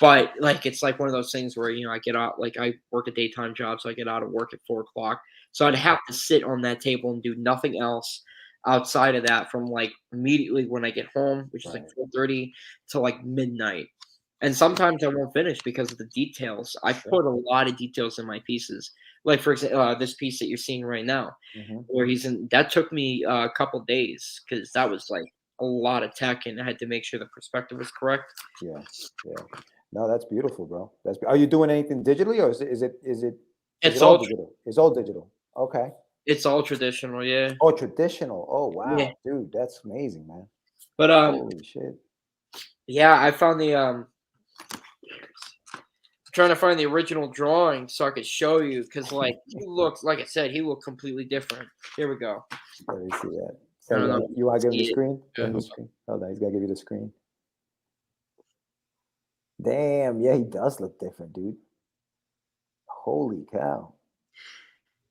But like it's like one of those things where I get out, like I work a daytime job, so I get out of work at 4 o'clock. So I'd have to sit on that table and do nothing else outside of that from like immediately when I get home, which is like Right. 4:30 to like midnight. And sometimes I won't finish because of the details. I put a lot of details in my pieces. Like for example, this piece that you're seeing right now, Mhm. where he's in. That took me a couple days because that was like a lot of tech, and I had to make sure the perspective was correct. Yeah. Yeah. No, that's beautiful, bro. Are you doing anything digitally, or is it It's all all digital? It's all digital. Okay. it's all traditional, yeah, Oh, traditional. Oh, yeah. wow, dude, that's amazing, man. But Holy shit. yeah, I found the trying to find the original drawing so I could show you because like he looks like I said he looked completely different. Here we go. Let me see that. I So don't know. you want to give him the See it. screen? Give him the Hold screen. Hold on, he's gonna give you the screen. Damn, yeah, he does look different, dude. Holy cow.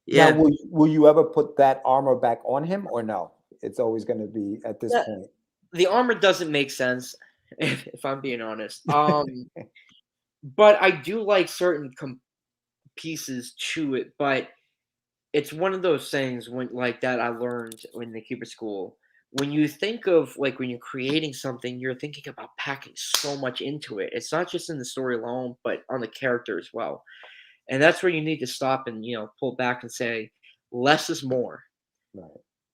Now, Yeah, will you ever put that armor back on him or no? It's always going to be at this yeah. point. The armor doesn't make sense if I'm being honest. But I do like certain pieces to it, but it's one of those things when like that I learned in the Cupid school. When you think of like when you're creating something, you're thinking about packing so much into it. It's not just in the story alone, but on the character as well. And that's where you need to stop and pull back and say, less is more. Right.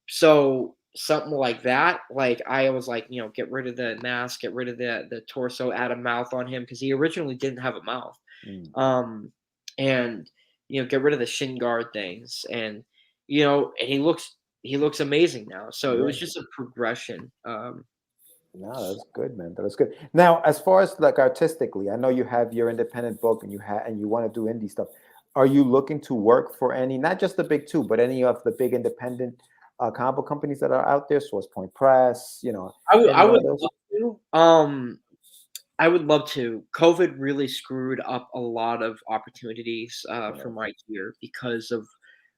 So something like that, like I was like, get rid of the mask, get rid of the torso, add a mouth on him because he originally didn't have a mouth. Mm. Um, and get rid of the shin guard things, and and he looks amazing now. So it Yeah. was just a progression. No, that's good, man. That is good. Now, as far as like artistically, I know you have your independent book and you want to do indie stuff. Are you looking to work for any, not just the big two, but any of the big independent comic book companies that are out there? Source Point Press, I would any I one would of those? love to. I would love to. COVID really screwed up a lot of opportunities for my year because of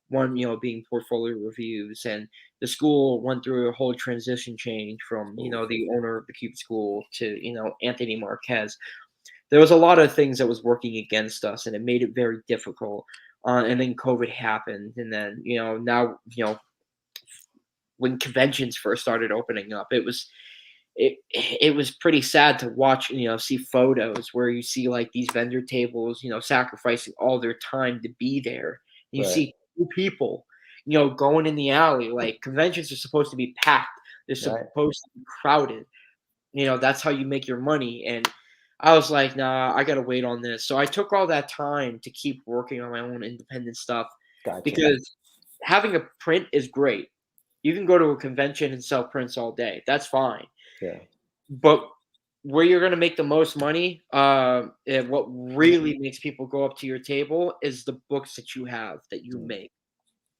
one, being portfolio reviews, and the school went through a whole transition change from, the owner of the Cube School to, Anthony Marquez. There was a lot of things that was working against us, and it made it very difficult. And then COVID happened, and then now when conventions first started opening up, it was pretty sad to watch, see photos where you see like these vendor tables, sacrificing all their time to be there. And you Right. see two people, going in the alley. Like conventions are supposed to be packed. They're Right. supposed to be crowded. That's how you make your money. And I was like, nah, I gotta wait on this. So I took all that time to keep working on my own independent stuff Gotcha. because having a print is great. You can go to a convention and sell prints all day. That's fine. Yeah. But where you're gonna make the most money, and what really makes people go up to your table is the books that you have that you make.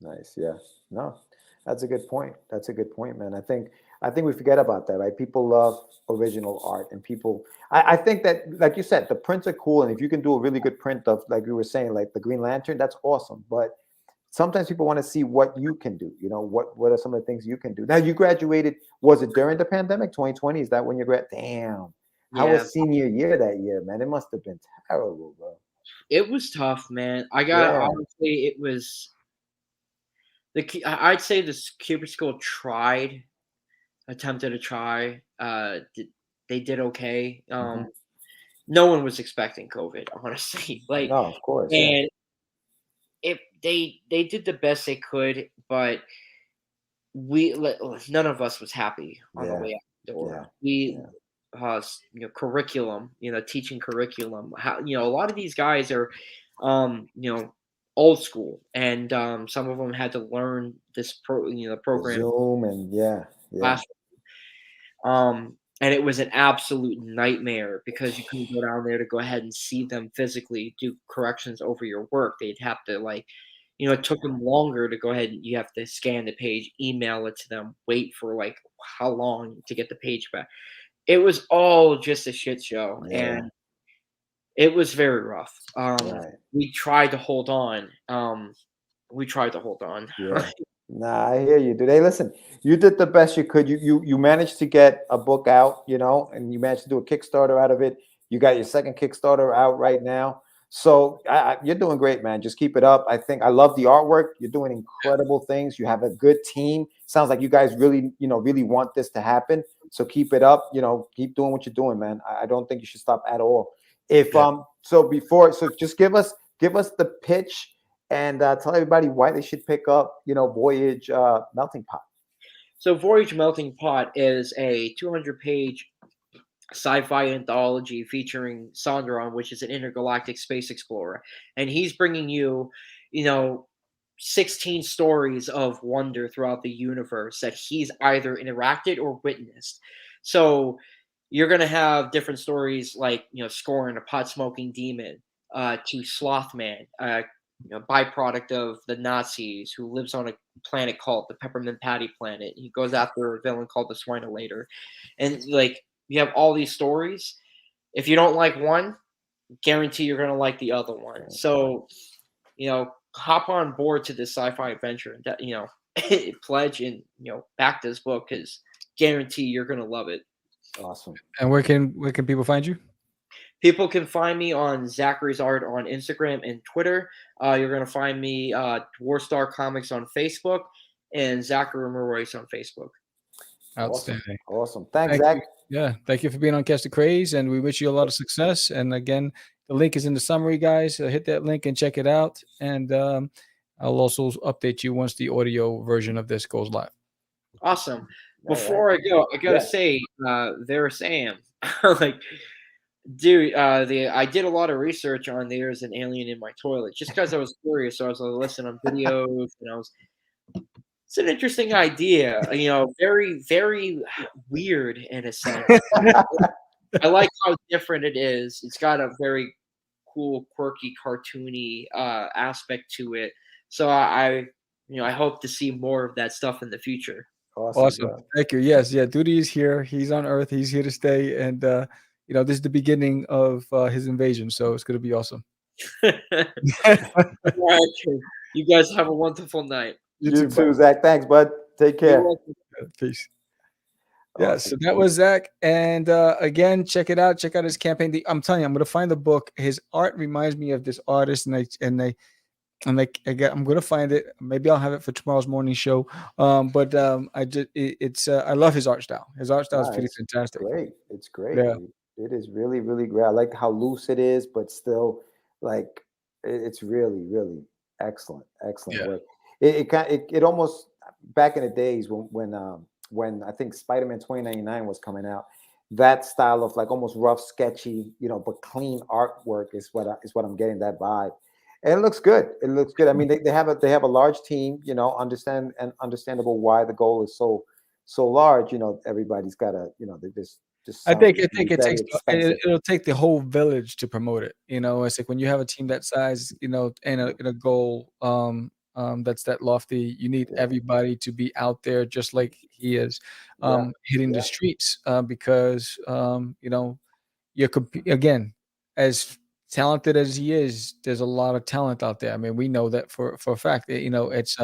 Nice. Yeah. No, that's a good point. That's a good point, man. I think we forget about that, right? People love original art, and I think that, like you said, the prints are cool, and if you can do a really good print of, like we were saying, like the Green Lantern, that's awesome. But sometimes people want to see what you can do. What are some of the things you can do? Now, you graduated. Was it during the pandemic, 2020? Is that when you grad? Damn. How Yeah, was senior year that year, man? It must have been terrible, bro. it was tough, man. Yeah. Honestly, it was I'd say this Cupid School attempted to try. They did okay. Mhm. No one was expecting COVID, honestly. Like, No, of course, yeah. and they did the best they could, but none of us was happy on the Yeah, way out the door. yeah, We yeah. curriculum, teaching curriculum. How a lot of these guys are, old school, and some of them had to learn this The program Zoom and yeah, yeah. classroom. And it was an absolute nightmare because you couldn't go down there to go ahead and see them physically do corrections over your work. They'd have to it took them longer to go ahead and you have to scan the page, email it to them, wait for like how long to get the page back. It was all just a shit show, Yeah, and it was very rough. right. We tried to hold on. We tried to hold on. Yeah. Nah, I hear you. Do they listen? You did the best you could. You managed to get a book out, and you managed to do a Kickstarter out of it. You got your second Kickstarter out right now. So you're doing great, man. Just keep it up. I think I love the artwork. You're doing incredible things. You have a good team. Sounds like you guys really, really want this to happen. So keep it up. Keep doing what you're doing, man. I don't think you should stop at all. If Yeah. so just give us the pitch and tell everybody why they should pick up, Voyage Melting Pot. So Voyage Melting Pot is a 200-page sci-fi anthology featuring Sondron, which is an intergalactic space explorer, and he's bringing you know, 16 stories of wonder throughout the universe that he's either interacted or witnessed. So you're gonna have different stories like Scorn, a pot smoking demon, to Slothman, byproduct of the Nazis who lives on a planet called the Peppermint Patty Planet. He goes after a villain called the Swinelator, and like you have all these stories. If you don't like one, guarantee you're gonna like the other one. So hop on board to this sci-fi adventure and that pledge and back this book because guarantee you're gonna love it. Awesome. And where can people find you? People can find me on Zackary's Art on Instagram and Twitter. You're gonna find me Warstar Comics on Facebook and Zackary Marois on Facebook. Outstanding. Awesome. Thanks, Thank Zach. you. Yeah, thank you for being on Catch the Craze, and we wish you a lot of success. And again, the link is in the summary, guys. Hit that link and check it out. And I'll also update you once the audio version of this goes live. Awesome. All Before I go, I gotta Yeah. say, there's Sam. Like, dude, I did a lot of research on there's an alien in my toilet just because I was curious. So I was listening on videos, and it's an interesting idea. Very, very weird in a sense. I like how different it is. It's got a very cool, quirky, cartoony aspect to it. So I hope to see more of that stuff in the future. Awesome. Bro. Thank you. Yes, yeah. Duty is here. He's on Earth. He's here to stay. And this is the beginning of his invasion. So it's gonna be awesome. All right, you guys have a wonderful night. You too, Zach. Thanks, bud. Take care. You're welcome. Peace. Yeah, Awesome. so that was Zach. And again, check it out. Check out his campaign. I'm telling you, I'm gonna find the book. His art reminds me of this artist, and I'm gonna find it. Maybe I'll have it for tomorrow's morning show. But I love his art style. His art style is pretty It's fantastic. great. It's great. Yeah. It is really, really great. I like how loose it is, but still, like, it's really, really excellent. Excellent Yeah. work. It almost back in the days when I think Spider-Man 2099 was coming out, that style of like almost rough, sketchy, but clean artwork is what I'm getting that vibe. And it looks good. It looks good. I mean, they have a large team, understandable why the goal is so large. Everybody's got to, they just I sounds think very expensive. it'll take the whole village to promote it. It's like when you have a team that size, and a goal that's that lofty, you need Yeah. everybody to be out there just like he is, Yeah. hitting Yeah. the streets, because again, as talented as he is, there's a lot of talent out there. I mean, we know that for a fact. It's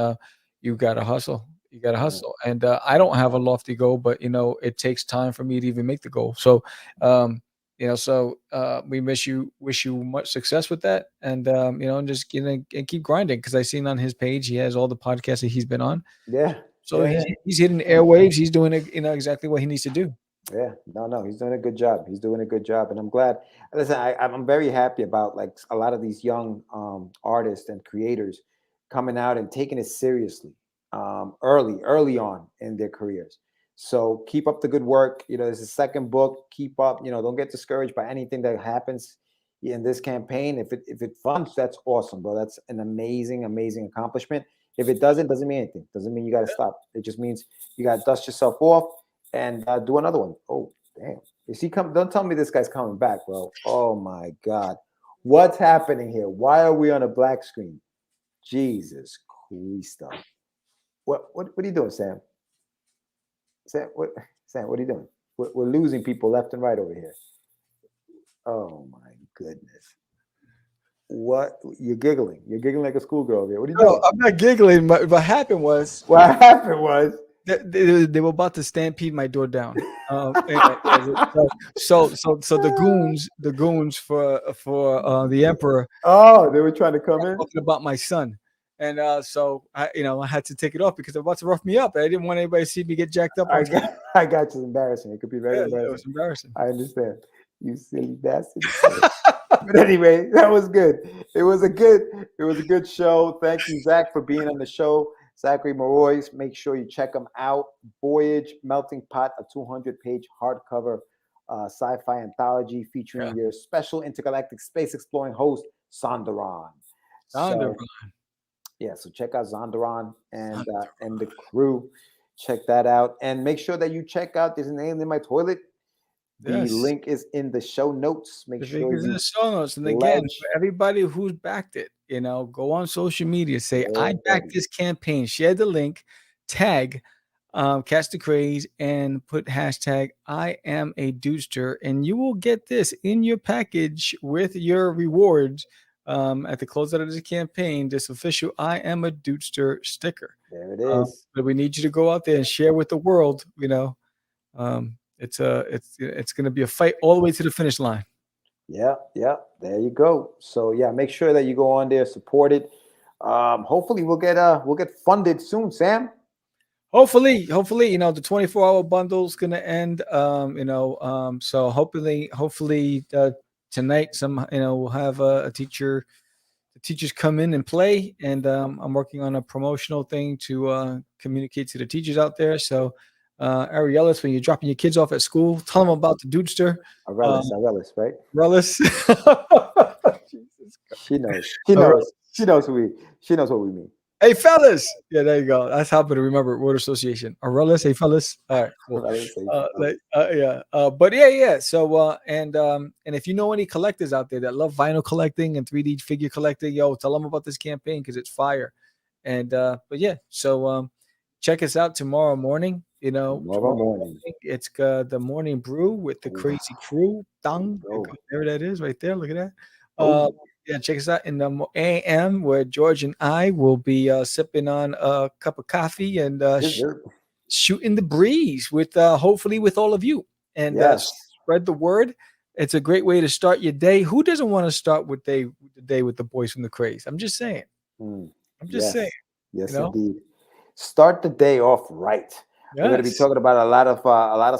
you got to hustle. You got to hustle. And I don't have a lofty goal, but it takes time for me to even make the goal. So, we wish you much success with that, and and just and keep grinding, because I seen on his page he has all the podcasts that he's been on. Yeah. So Yeah. he's hitting the airwaves. He's doing it, exactly what he needs to do. Yeah, no, he's doing a good job. He's doing a good job, and I'm glad. Listen, I'm very happy about like a lot of these young artists and creators coming out and taking it seriously early on in their careers. So keep up the good work. There's a second book. Keep up. Don't get discouraged by anything that happens in this campaign. If it funds, that's awesome, bro. That's an amazing accomplishment. If it doesn't mean anything. Doesn't mean you got to stop. It just means you got to dust yourself off and do another one. Oh, damn. Is he come? Don't tell me this guy's coming back, bro. Oh my God. What's happening here? Why are we on a black screen? Jesus Christ. What are you doing, Sam? Sam, what are you doing? We're losing people left and right over here. Oh my goodness. What? You're giggling. You're giggling like a schoolgirl over here. What are you doing? I'm not giggling. What happened was they were about to stampede my door down. So the goons for the emperor. Oh, they were trying to come in. Talking about my son, and so I had to take it off because they're about to rough me up. I didn't want anybody to see me get jacked up. I got you. It's embarrassing. It could be very embarrassing. It was embarrassing. I understand. You silly bastard. But anyway, that was good. It was a good show. Thank you, Zach, for being on the show. Zackary Marois. Make sure you check them out. Voyage Melting Pot, a 200-page hardcover sci-fi anthology featuring your special intergalactic space exploring host, Zondaron. So check out Zondaron and the crew. Check that out. And make sure that you check out There's an Alien in My Toilet. The link is in the show notes. Make sure it's in the show notes. And again, for everybody who's backed it, go on social media, say I backed this campaign, share the link, tag Catch the Craze, and put hashtag I am a Dudester, and you will get this in your package with your rewards at the closeout of the campaign. This official I am a Dudester sticker. There it is. But we need you to go out there and share with the world. It's going to be a fight all the way to the finish line. Yeah. There you go. So make sure that you go on there, support it. Hopefully we'll get funded soon, Sam. Hopefully, the 24-hour bundle is going to end. So hopefully tonight we'll have a teacher. The teachers come in and play, and I'm working on a promotional thing to communicate to the teachers out there. So. Ariellis, when you're dropping your kids off at school, tell them about the Dudester. Arelis, right? Arelis. She knows what we mean. Hey, fellas. Yeah, there you go. That's how to remember word association. Arelis, hey, fellas. All right, cool. But yeah. So, and if you know any collectors out there that love vinyl collecting and 3D figure collecting, tell them about this campaign because it's fire. And, but yeah, so check us out tomorrow morning. Tomorrow morning. It's the morning brew with the crazy crew. There that is right there. Look at that. Check us out in the AM where George and I will be sipping on a cup of coffee and shooting the breeze with hopefully with all of you. And spread the word. It's a great way to start your day. Who doesn't want to start the day with the boys from the Craze? I'm just saying. I'm just saying. Yes, indeed. Start the day off right. We're going to be talking about a lot of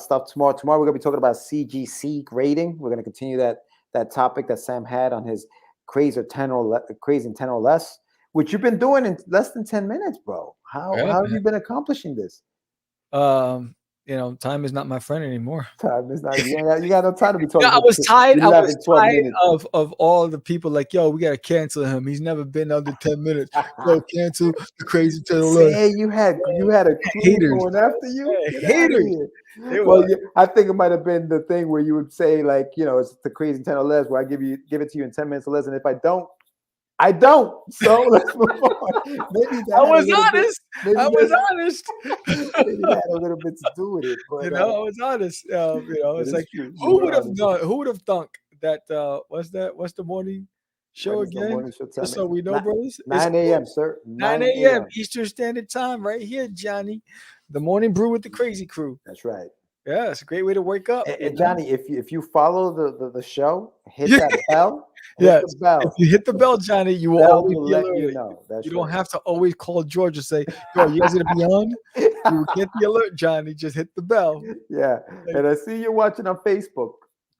stuff tomorrow. Tomorrow we're going to be talking about CGC grading. We're going to continue that topic that Sam had on his Craze in 10 or less, which you've been doing in less than 10 minutes, bro. How have you been accomplishing this? Time is not my friend anymore. Time is not. You got no time to be talking. I was tired of all the people like, we got to cancel him. He's never been under 10 minutes. Cancel the Crazy 10 or less. Hey, you had a crew going after you. Haters. Well, I think it might have been the thing where you would say it's the Crazy 10 or less, where I give it to you in 10 minutes or less, and if I don't. So let's move on. I was honest. Maybe that had a little bit to do with it. But, I was honest. It's like who would have thunk that? What's the morning show again? Morning show, just so we know, brothers. 9 a.m., sir. 9 a.m. Eastern Standard Time, right here, Johnny. The morning brew with the Crazy Crew. That's right. Yeah, it's a great way to wake up. And Johnny, if you follow the show, hit that bell. The bell. If you hit the bell, Johnny, you will always let you know. You don't have to always call George and say, "Yo, you guys gonna be on?" You get the alert, Johnny. Just hit the bell. Yeah, and I see you're watching on Facebook.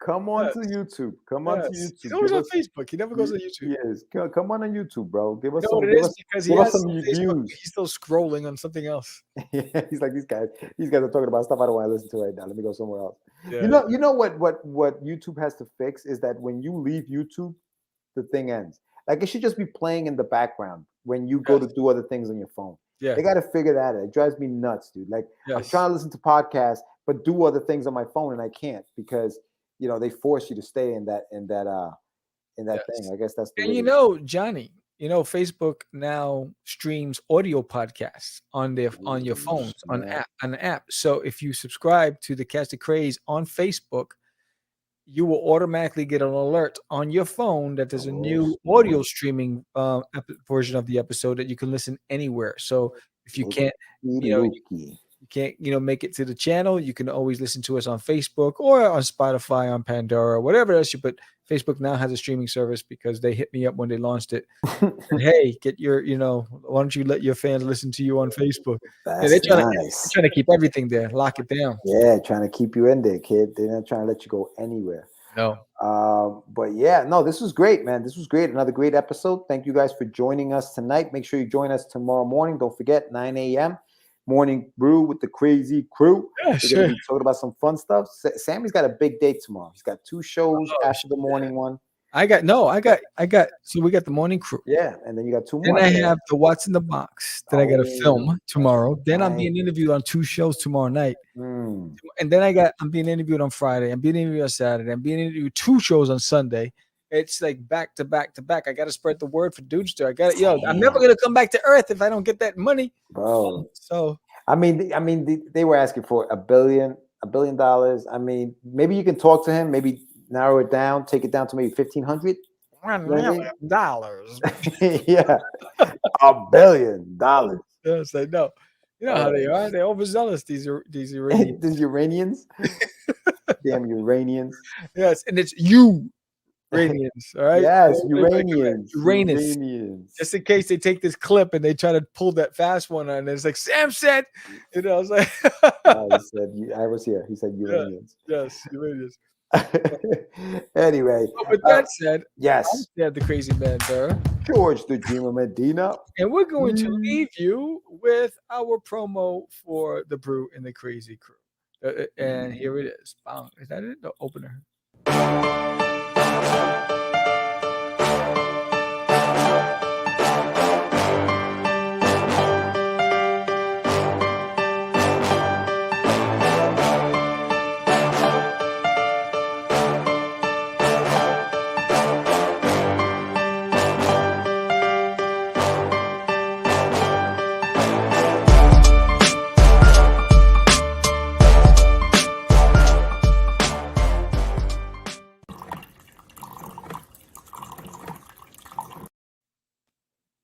Come on to YouTube. Come on to Yes. YouTube. He's always Give on us- Facebook. He never goes on YouTube. He is. Come on YouTube, bro. Give us You know some. what it Give is? us, Because he give us has some some Facebook, views. he's still scrolling on something else. He's like these guys. These guys are talking about stuff I don't want to listen to right now. Let me go somewhere else. Yeah. You know what YouTube has to fix is that when you leave YouTube, the thing ends. Like it should just be playing in the background when you go to do other things on your phone. Yeah. They got to figure that out. It drives me nuts, dude. Like I'm Yes. trying to listen to podcasts, but do other things on my phone and I can't because they force you to stay in that thing. I guess that's the And way. you know, Johnny, Facebook now streams audio podcasts on your phones on an app. So if you subscribe to the Cast of Craze on Facebook, you will automatically get an alert on your phone that there's a new audio streaming version of the episode that you can listen anywhere. So if you can't, you can't, make it to the channel, you can always listen to us on Facebook or on Spotify, on Pandora, whatever else. But Facebook now has a streaming service because they hit me up when they launched it. And, hey, get your, why don't you let your fans listen to you on Facebook? That's they're nice. trying to keep everything there, lock it down. Yeah, trying to keep you in there, kid. They're not trying to let you go anywhere. No. But yeah, no, this was great, man. This was great. Another great episode. Thank you guys for joining us tonight. Make sure you join us tomorrow morning. Don't forget, 9 a.m. Morning brew with the Crazy Crew. Yeah, We're sure. gonna be talking about some fun stuff. Sammy's got a big day tomorrow. He's got 2 shows after the morning one. So we got the morning crew. Yeah, and then you got 2 Then more. I have the What's in the Box that I got to film tomorrow. Then I'm right. being interviewed on 2 shows tomorrow night. Mm. And then I'm being interviewed on Friday. I'm being interviewed on Saturday. I'm being interviewed 2 shows on Sunday. It's like back to back to back. I got to spread the word for Dudester. I'm never going to come back to Earth if I don't get that money. Bro. So I mean, they were asking for $1 billion. I mean, maybe you can talk to him, maybe narrow it down, take it down to maybe $1,500. $1 million. Yeah, $1 billion. Yes, I know. You know how they are. They're overzealous. These Iranians. These Uranians. Damn Uranians. Yes, and it's you. Iranians, all right? Yes, Uranians. Just in case they take this clip and they try to pull that fast one on, and it's like Sam said, I was like, he said, I was here. He said Uranians. Yes, Uranians. Anyway, But with that said, yes, I'm the crazy man, sir. George the Dreamer Medina, and we're going to leave you with our promo for the Brew and the Crazy Crew. And here it is. Is that it? The opener.